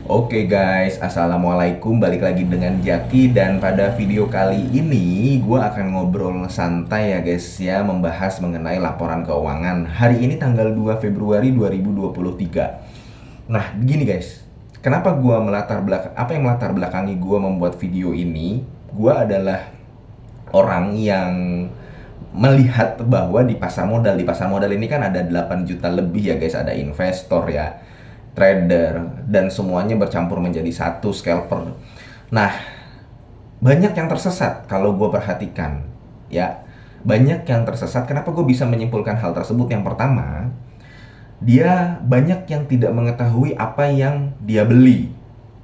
Oke guys, Assalamualaikum, balik lagi dengan Jaki. Dan pada video kali ini gue akan ngobrol santai ya guys ya, membahas mengenai laporan keuangan hari ini tanggal 2 Februari 2023. Nah gini guys, kenapa apa yang melatar belakangi gue membuat video ini? Gue adalah orang yang melihat bahwa di pasar modal ini kan ada 8 juta lebih ya guys, ada investor ya, trader, dan semuanya bercampur menjadi satu scalper. Nah, banyak yang tersesat kalau gue perhatikan ya, banyak yang tersesat. Kenapa gue bisa menyimpulkan hal tersebut? Yang pertama, dia banyak yang tidak mengetahui apa yang dia beli.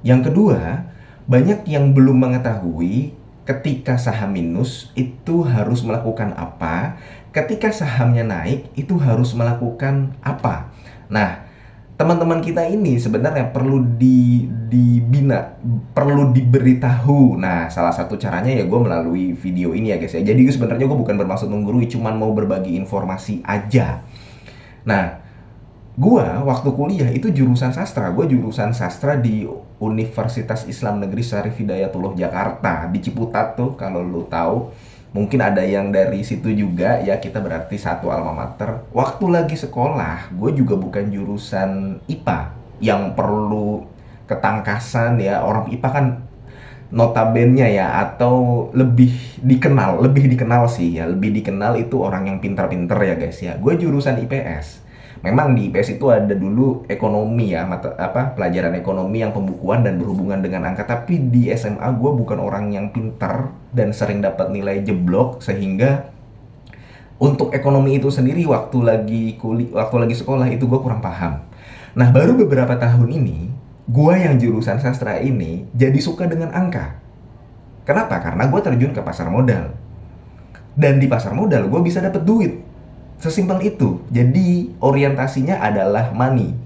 Yang kedua, banyak yang belum mengetahui ketika saham minus itu harus melakukan apa, ketika sahamnya naik itu harus melakukan apa. Nah, teman-teman kita ini sebenarnya perlu dibina, perlu diberitahu. Nah, salah satu caranya ya gue melalui video ini ya guys ya. Jadi sebenarnya gue bukan bermaksud menggurui, cuman mau berbagi informasi aja. Nah, gua waktu kuliah itu jurusan sastra. Gua jurusan sastra di Universitas Islam Negeri Syarif Hidayatullah Jakarta di Ciputat tuh, kalau lu tahu. Mungkin ada yang dari situ juga ya, kita berarti satu alma mater. Waktu lagi sekolah, gue juga bukan jurusan IPA yang perlu ketangkasan ya. Orang IPA kan notabene ya, atau lebih dikenal sih ya, lebih dikenal itu orang yang pintar-pintar ya guys ya. Gue jurusan IPS. Memang di IPS itu ada dulu ekonomi ya, pelajaran ekonomi yang pembukuan dan berhubungan dengan angka. Tapi di SMA gue bukan orang yang pintar dan sering dapat nilai jeblok, sehingga untuk ekonomi itu sendiri waktu lagi sekolah itu gue kurang paham. Nah, baru beberapa tahun ini gue yang jurusan sastra ini jadi suka dengan angka. Kenapa? Karena gue terjun ke pasar modal. Dan di pasar modal gue bisa dapet duit. Sesimpel itu. Jadi orientasinya adalah money.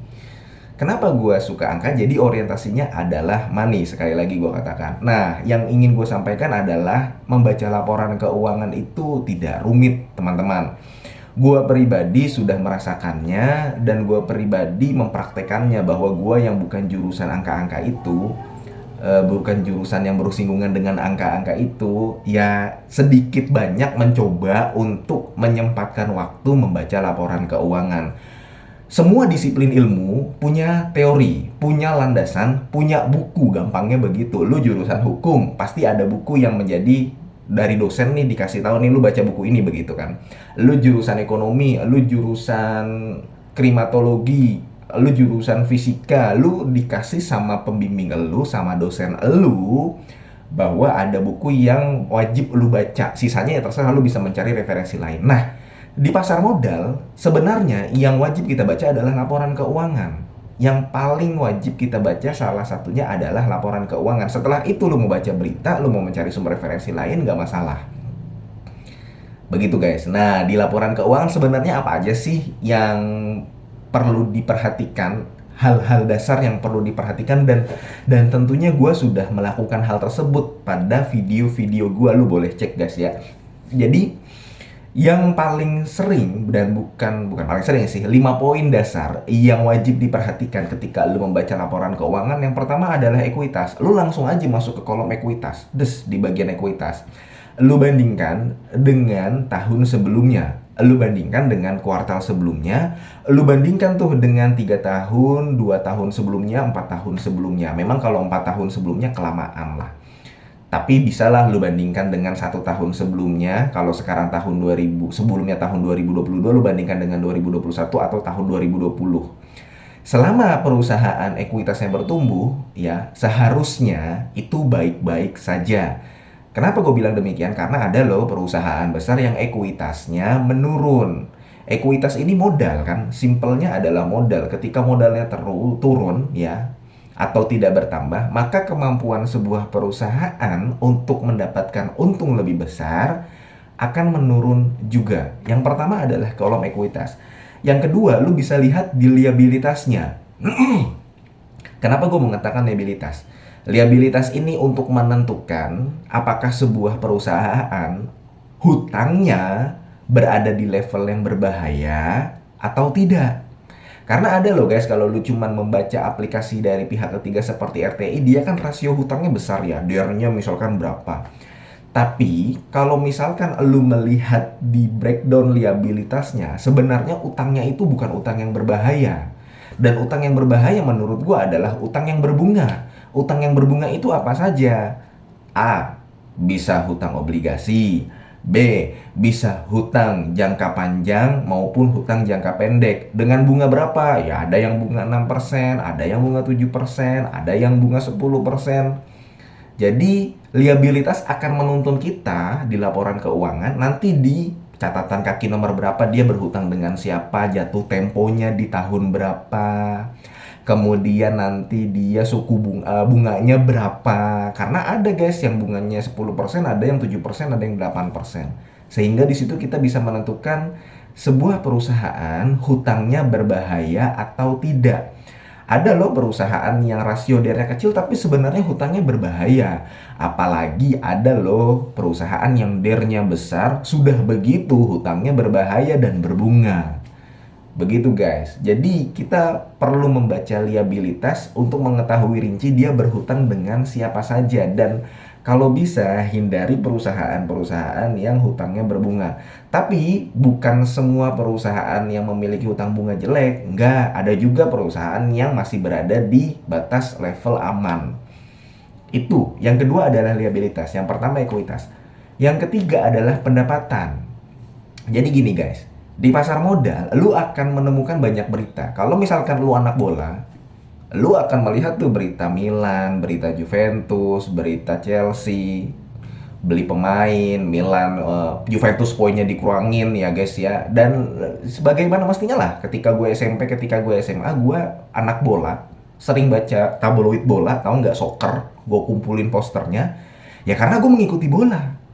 Kenapa gue suka angka? Jadi orientasinya adalah money. Sekali lagi gue katakan. Nah, yang ingin gue sampaikan adalah membaca laporan keuangan itu tidak rumit, teman-teman. Gue pribadi sudah merasakannya, dan gue pribadi mempraktekannya, bahwa gue yang bukan jurusan angka-angka itu, bukan jurusan yang bersinggungan dengan angka-angka itu, ya sedikit banyak mencoba untuk menyempatkan waktu membaca laporan keuangan. Semua disiplin ilmu punya teori, punya landasan, punya buku, gampangnya begitu. Lu jurusan hukum, pasti ada buku yang menjadi dari dosen nih, dikasih tahu nih lu baca buku ini, begitu kan. Lu jurusan ekonomi, lu jurusan krimatologi, lu jurusan fisika, lu dikasih sama pembimbing lu, sama dosen lu, bahwa ada buku yang wajib lu baca. Sisanya ya terserah, lu bisa mencari referensi lain. Nah, di pasar modal, sebenarnya yang wajib kita baca adalah laporan keuangan. Yang paling wajib kita baca salah satunya adalah laporan keuangan. Setelah itu lu mau baca berita, lu mau mencari sumber referensi lain, nggak masalah. Begitu guys. Nah, di laporan keuangan sebenarnya apa aja sih yang perlu diperhatikan? Hal-hal dasar yang perlu diperhatikan, dan tentunya gue sudah melakukan hal tersebut pada video-video gue. Lu boleh cek guys ya. Jadi yang paling sering, dan bukan paling sering sih, 5 poin dasar yang wajib diperhatikan ketika lu membaca laporan keuangan. Yang pertama adalah ekuitas. Lu langsung aja masuk ke kolom ekuitas. Di bagian ekuitas, lu bandingkan dengan tahun sebelumnya, lu bandingkan dengan kuartal sebelumnya, lu bandingkan tuh dengan 3 tahun, 2 tahun sebelumnya, 4 tahun sebelumnya. Memang kalau 4 tahun sebelumnya kelamaan lah, tapi bisalah lu bandingkan dengan 1 tahun sebelumnya. Kalau sekarang tahun 2000, sebelumnya tahun 2022, lu bandingkan dengan 2021 atau tahun 2020. Selama perusahaan ekuitasnya bertumbuh, ya seharusnya itu baik-baik saja. Kenapa gue bilang demikian? Karena ada loh perusahaan besar yang ekuitasnya menurun. Ekuitas ini modal kan, simpelnya adalah modal. Ketika modalnya turun ya, atau tidak bertambah, maka kemampuan sebuah perusahaan untuk mendapatkan untung lebih besar akan menurun juga. Yang pertama adalah kolom ekuitas. Yang kedua, lu bisa lihat di liabilitasnya. Kenapa gue mengatakan liabilitas? Liabilitas ini untuk menentukan apakah sebuah perusahaan hutangnya berada di level yang berbahaya atau tidak. Karena ada loh guys, kalau lu cuman membaca aplikasi dari pihak ketiga seperti RTI, dia kan rasio hutangnya besar ya, DER-nya misalkan berapa. Tapi kalau misalkan lu melihat di breakdown liabilitasnya, sebenarnya utangnya itu bukan utang yang berbahaya. Dan utang yang berbahaya menurut gua adalah utang yang berbunga. Utang yang berbunga itu apa saja? A. Bisa hutang obligasi. B. Bisa hutang jangka panjang maupun hutang jangka pendek. Dengan bunga berapa? Ya ada yang bunga 6%, ada yang bunga 7%, ada yang bunga 10%. Jadi liabilitas akan menuntun kita di laporan keuangan nanti di catatan kaki nomor berapa dia berhutang dengan siapa, jatuh temponya di tahun berapa. Kemudian nanti dia bunganya berapa. Karena ada guys yang bunganya 10%, ada yang 7%, ada yang 8%. Sehingga di situ kita bisa menentukan sebuah perusahaan hutangnya berbahaya atau tidak. Ada loh perusahaan yang rasio DR-nya kecil tapi sebenarnya hutangnya berbahaya. Apalagi ada loh perusahaan yang DR-nya besar, sudah begitu hutangnya berbahaya dan berbunga. Begitu guys. Jadi kita perlu membaca liabilitas untuk mengetahui rinci dia berhutang dengan siapa saja. Dan kalau bisa hindari perusahaan-perusahaan yang hutangnya berbunga. Tapi bukan semua perusahaan yang memiliki hutang bunga jelek. Enggak, ada juga perusahaan yang masih berada di batas level aman. Itu. Yang kedua adalah liabilitas. Yang pertama ekuitas. Yang ketiga adalah pendapatan. Jadi gini guys, di pasar modal lu akan menemukan banyak berita. Kalau misalkan lu anak bola, lu akan melihat tuh berita Milan, berita Juventus, berita Chelsea, beli pemain, Milan, Juventus poinnya dikurangin ya guys ya. Dan sebagaimana mestinya lah, ketika gue SMP, ketika gue SMA, gue anak bola, sering baca tabloid bola, tahu nggak, soccer, gue kumpulin posternya. Ya karena gue mengikuti bola.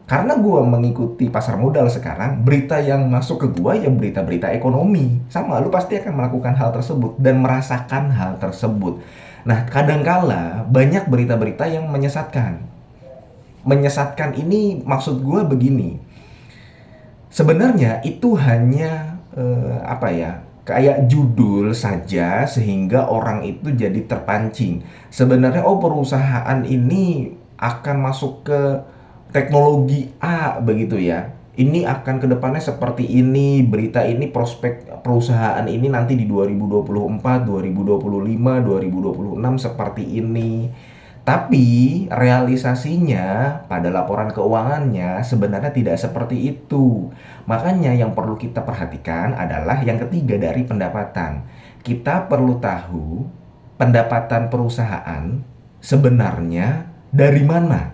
Karena gue mengikuti pasar modal sekarang, berita yang masuk ke gue ya berita-berita ekonomi. Sama, lu pasti akan melakukan hal tersebut dan merasakan hal tersebut. Nah, kadangkala banyak berita-berita yang menyesatkan. Menyesatkan ini maksud gue begini. Sebenarnya itu hanya apa ya? Kayak judul saja sehingga orang itu jadi terpancing. Sebenarnya perusahaan ini akan masuk ke teknologi A begitu ya. Ini akan kedepannya seperti ini, berita ini prospek perusahaan ini nanti di 2024, 2025, 2026 seperti ini. Tapi realisasinya pada laporan keuangannya sebenarnya tidak seperti itu. Makanya yang perlu kita perhatikan adalah yang ketiga dari pendapatan. Kita perlu tahu pendapatan perusahaan sebenarnya dari mana.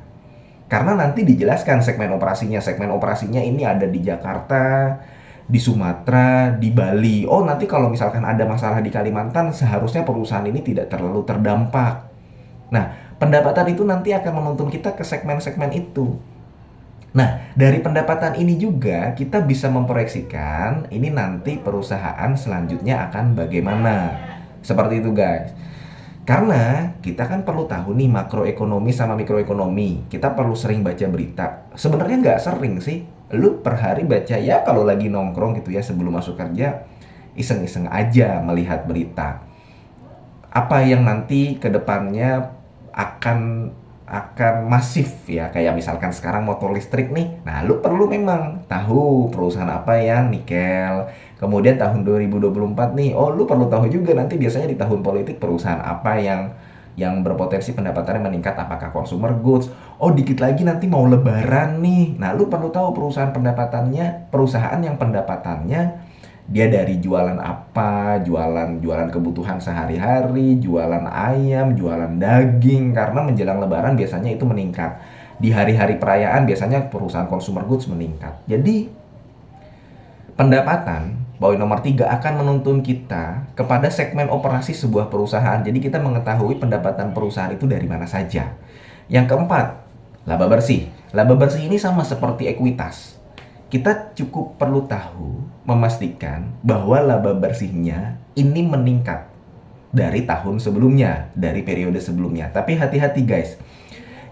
Karena nanti dijelaskan segmen operasinya. Segmen operasinya ini ada di Jakarta, di Sumatera, di Bali. Oh, nanti kalau misalkan ada masalah di Kalimantan, seharusnya perusahaan ini tidak terlalu terdampak. Nah, pendapatan itu nanti akan menuntun kita ke segmen-segmen itu. Nah, dari pendapatan ini juga kita bisa memproyeksikan ini nanti perusahaan selanjutnya akan bagaimana. Seperti itu guys. Karena kita kan perlu tahu nih makroekonomi sama mikroekonomi. Kita perlu sering baca berita. Sebenarnya nggak sering sih. Lu per hari baca ya kalau lagi nongkrong gitu ya sebelum masuk kerja. Iseng-iseng aja melihat berita. Apa yang nanti kedepannya akan masif ya, kayak misalkan sekarang motor listrik nih. Nah, lu perlu memang tahu perusahaan apa yang nikel. Kemudian tahun 2024 nih, lu perlu tahu juga nanti biasanya di tahun politik perusahaan apa yang berpotensi pendapatannya meningkat, apakah consumer goods. Oh, dikit lagi nanti mau lebaran nih. Nah, lu perlu tahu perusahaan yang pendapatannya dia dari jualan apa, jualan kebutuhan sehari-hari, jualan ayam, jualan daging. Karena menjelang lebaran biasanya itu meningkat. Di hari-hari perayaan biasanya perusahaan consumer goods meningkat. Jadi pendapatan, poin nomor 3, akan menuntun kita kepada segmen operasi sebuah perusahaan. Jadi kita mengetahui pendapatan perusahaan itu dari mana saja. Yang keempat, laba bersih. Laba bersih ini sama seperti ekuitas. Kita cukup perlu tahu, memastikan bahwa laba bersihnya ini meningkat dari tahun sebelumnya, dari periode sebelumnya. Tapi hati-hati guys,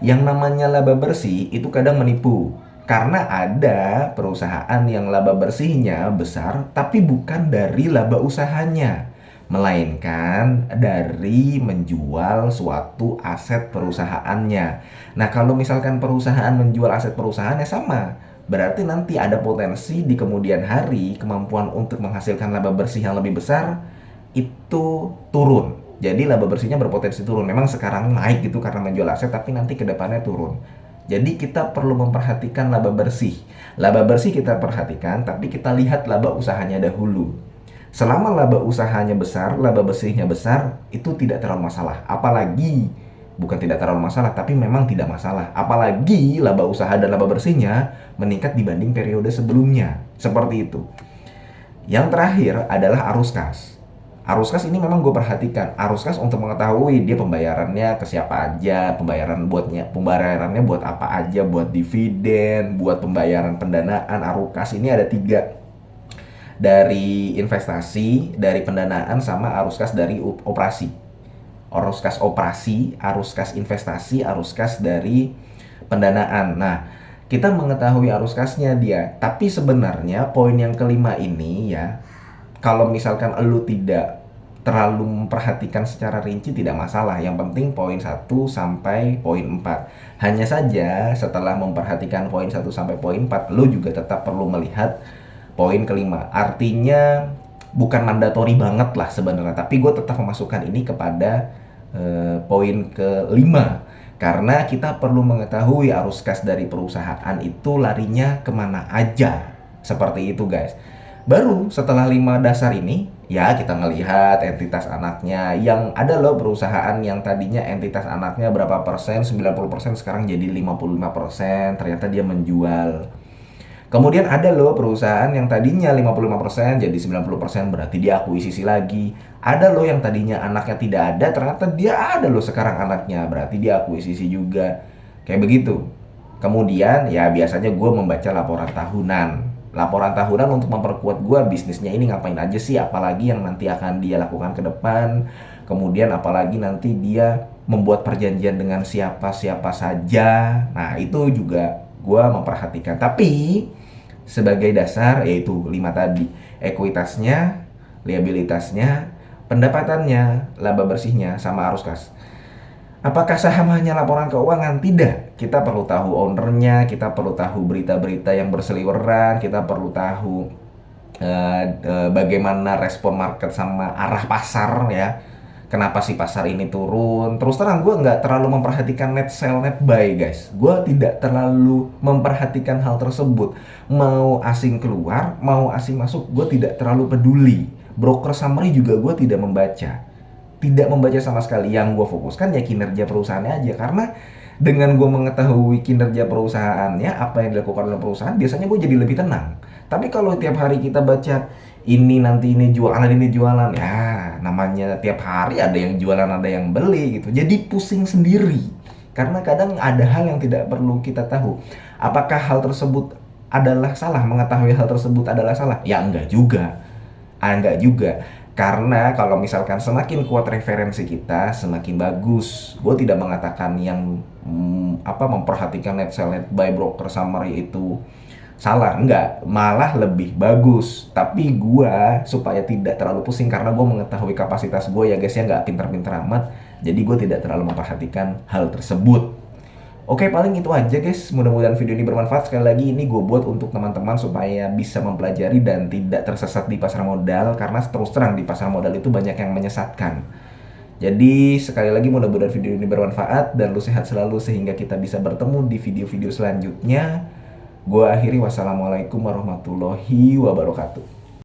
yang namanya laba bersih itu kadang menipu. Karena ada perusahaan yang laba bersihnya besar, tapi bukan dari laba usahanya, melainkan dari menjual suatu aset perusahaannya. Nah, kalau misalkan perusahaan menjual aset perusahaannya sama, berarti nanti ada potensi di kemudian hari kemampuan untuk menghasilkan laba bersih yang lebih besar itu turun. Jadi laba bersihnya berpotensi turun. Memang sekarang naik gitu karena menjual aset, tapi nanti ke depannya turun. Jadi kita perlu memperhatikan laba bersih. Laba bersih kita perhatikan, tapi kita lihat laba usahanya dahulu. Selama laba usahanya besar, laba bersihnya besar, itu tidak terlalu masalah. Apalagi, bukan tidak terlalu masalah, tapi memang tidak masalah. Apalagi laba usaha dan laba bersihnya meningkat dibanding periode sebelumnya. Seperti itu. Yang terakhir adalah arus kas. Arus kas ini memang gue perhatikan. Arus kas untuk mengetahui dia pembayarannya ke siapa aja, pembayarannya buat apa aja, buat dividen, buat pembayaran pendanaan. Arus kas ini ada 3, dari investasi, dari pendanaan, sama arus kas dari operasi. Arus kas operasi, arus kas investasi, arus kas dari pendanaan. Nah, kita mengetahui arus kasnya dia. Tapi sebenarnya poin yang kelima ini ya, kalau misalkan lu tidak terlalu memperhatikan secara rinci tidak masalah. Yang penting poin 1 sampai poin 4. Hanya saja setelah memperhatikan poin 1 sampai poin 4, lu juga tetap perlu melihat poin kelima. Artinya bukan mandatori banget lah sebenarnya, tapi gue tetap memasukkan ini kepada poin kelima. Karena kita perlu mengetahui arus kas dari perusahaan itu larinya kemana aja. Seperti itu guys. Baru setelah 5 dasar ini, ya kita ngelihat entitas anaknya. Yang ada loh perusahaan yang tadinya entitas anaknya berapa persen, 90% sekarang jadi 55%, ternyata dia menjual. Kemudian ada loh perusahaan yang tadinya 55% jadi 90%, berarti dia akuisisi lagi. Ada loh yang tadinya anaknya tidak ada, ternyata dia ada loh sekarang anaknya, berarti dia akuisisi juga. Kayak begitu. Kemudian ya biasanya gue membaca laporan tahunan. Laporan tahunan untuk memperkuat gue bisnisnya ini ngapain aja sih, apalagi yang nanti akan dia lakukan ke depan. Kemudian apalagi nanti dia membuat perjanjian dengan siapa-siapa saja. Nah itu juga gue memperhatikan. Tapi sebagai dasar yaitu 5 tadi. Ekuitasnya, liabilitasnya, pendapatannya, laba bersihnya, sama arus kas. Apakah saham hanya laporan keuangan? Tidak. Kita perlu tahu ownernya, kita perlu tahu berita-berita yang berseliweran, kita perlu tahu bagaimana respon market sama arah pasar ya. Kenapa sih pasar ini turun? Terus terang gue nggak terlalu memperhatikan net sell, net buy guys. Gue tidak terlalu memperhatikan hal tersebut. Mau asing keluar, mau asing masuk, gue tidak terlalu peduli. Broker summary juga gue tidak membaca. Tidak membaca sama sekali. Yang gue fokuskan ya kinerja perusahaannya aja. Karena dengan gue mengetahui kinerja perusahaannya, apa yang dilakukan oleh perusahaan, biasanya gue jadi lebih tenang. Tapi kalau tiap hari kita baca ini nanti ini jualan, ya namanya tiap hari ada yang jualan ada yang beli gitu, jadi pusing sendiri. Karena kadang ada hal yang tidak perlu kita tahu. Apakah hal tersebut adalah salah? Mengetahui hal tersebut adalah salah? Ya enggak juga. Enggak juga. Karena kalau misalkan semakin kuat referensi kita, semakin bagus. Gue tidak mengatakan yang memperhatikan net sell, net buy, broker summary itu salah, enggak, malah lebih bagus. Tapi gue supaya tidak terlalu pusing, karena gue mengetahui kapasitas gue ya guys ya, nggak pinter-pinter amat. Jadi gue tidak terlalu memperhatikan hal tersebut. Oke, paling itu aja guys. Mudah-mudahan video ini bermanfaat. Sekali lagi ini gue buat untuk teman-teman supaya bisa mempelajari dan tidak tersesat di pasar modal. Karena terus terang di pasar modal itu banyak yang menyesatkan. Jadi sekali lagi mudah-mudahan video ini bermanfaat dan lu sehat selalu sehingga kita bisa bertemu di video-video selanjutnya. Gue akhiri, wassalamualaikum warahmatullahi wabarakatuh.